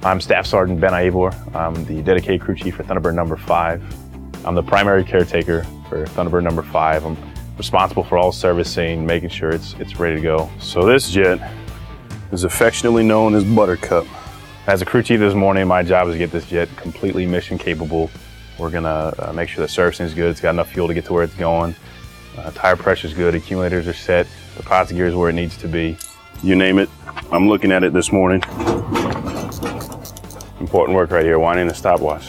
I'm Staff Sergeant Ben Ivor. I'm the dedicated crew chief for Thunderbird number 5. I'm the primary caretaker for Thunderbird number 5. I'm responsible for all servicing, making sure it's ready to go. So this jet is affectionately known as Buttercup. As a crew chief this morning, my job is to get this jet completely mission capable. We're gonna make sure the servicing is good, it's got enough fuel to get to where it's going, tire pressure is good, accumulators are set, the pilot's gear is where it needs to be. You name it, I'm looking at it this morning. Important work right here, winding the stopwatch.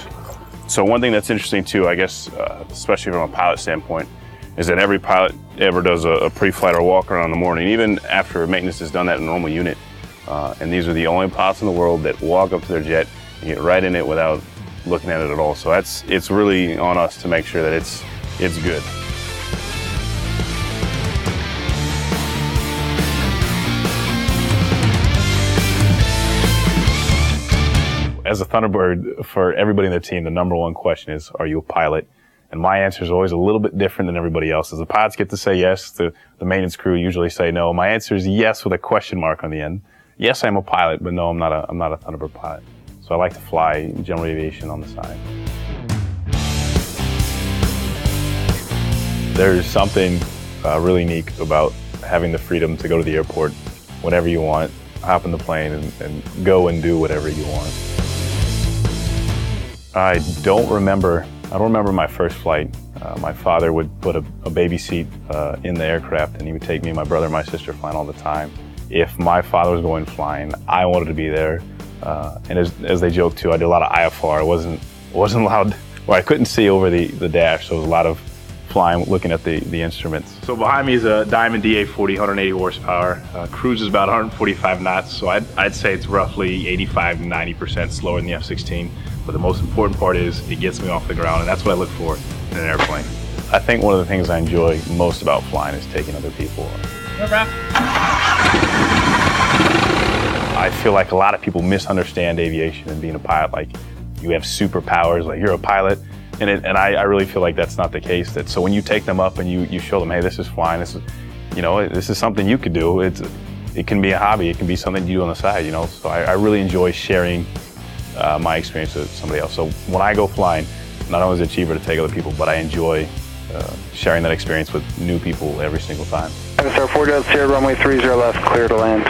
So one thing that's interesting too, I guess, especially from a pilot standpoint, is that every pilot ever does a pre-flight or walk around in the morning, even after maintenance has done that in a normal unit. And these are the only pilots in the world that walk up to their jet and get right in it without looking at it at all. So it's really on us to make sure that it's good. As a Thunderbird, for everybody in the team, the number one question is, are you a pilot? And my answer is always a little bit different than everybody else's. The pilots get to say yes, the maintenance crew usually say no. My answer is yes with a question mark on the end. Yes, I'm a pilot, but no, I'm not a Thunderbird pilot. So I like to fly general aviation on the side. There's something really unique about having the freedom to go to the airport whenever you want, hop in the plane and go and do whatever you want. I don't remember my first flight. My father would put a baby seat in the aircraft, and he would take me and my brother and my sister flying all the time. If my father was going flying, I wanted to be there. And as they joke too, I did a lot of IFR. I wasn't allowed, or I couldn't see over the dash, so it was a lot of flying, looking at the instruments. So behind me is a Diamond DA40 180 horsepower. Cruise is about 145 knots, so I'd say it's roughly 85 to 90% slower than the F-16. But the most important part is it gets me off the ground, and that's what I look for in an airplane. I think one of the things I enjoy most about flying is taking other people. I feel like a lot of people misunderstand aviation and being a pilot. Like, you have superpowers, like you're a pilot, and I really feel like that's not the case. So when you take them up and you show them, hey, this is flying, this is something you could do. It can be a hobby, it can be something you do on the side, So I really enjoy sharing my experience with somebody else. So when I go flying, not only is it cheaper to take other people, but I enjoy sharing that experience with new people every single time. Diamond Star 4 Delta Sierra, runway 30 left, clear to land.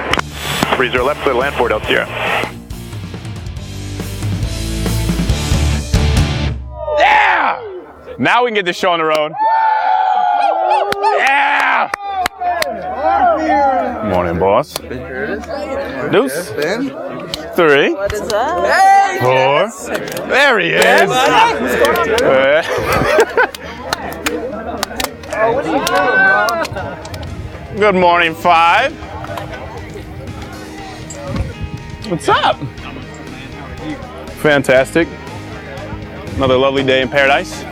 30 left, clear to land, 4 Delta Sierra. Yeah! Now we can get this show on the road. Yeah! Morning, boss. Deuce. 3. What is up? 4. There he is. What are you doing, bro? Good morning, 5. What's up? Fantastic. Another lovely day in paradise.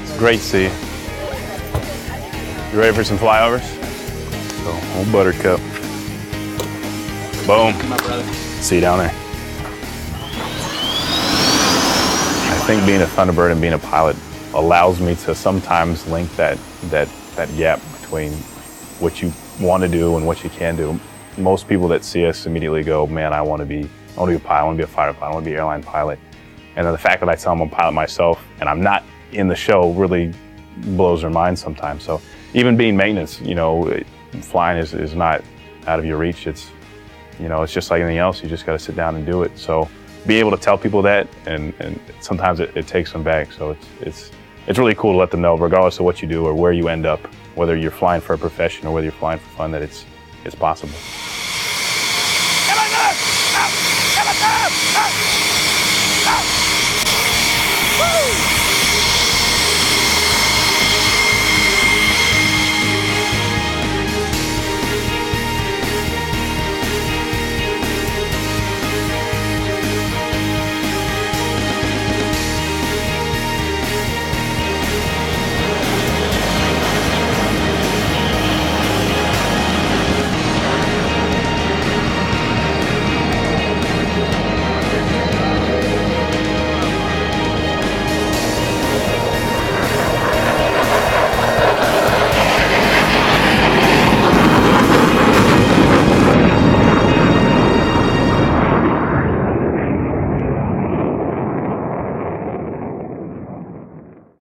It's great to see you. You ready for some flyovers? So, old Buttercup. Boom. My brother. See you down there. I think being a Thunderbird and being a pilot allows me to sometimes link that gap between what you want to do and what you can do. Most people that see us immediately go, man, I want to be a pilot, I want to be a fighter pilot, I want to be an airline pilot. And then the fact that I tell them I'm a pilot myself and I'm not in the show really blows their mind sometimes. So even being maintenance, flying is not out of your reach. It's just like anything else. You just got to sit down and do it. So be able to tell people that, and sometimes it takes them back. So it's really cool to let them know, regardless of what you do or where you end up, whether you're flying for a profession or whether you're flying for fun, that it's possible.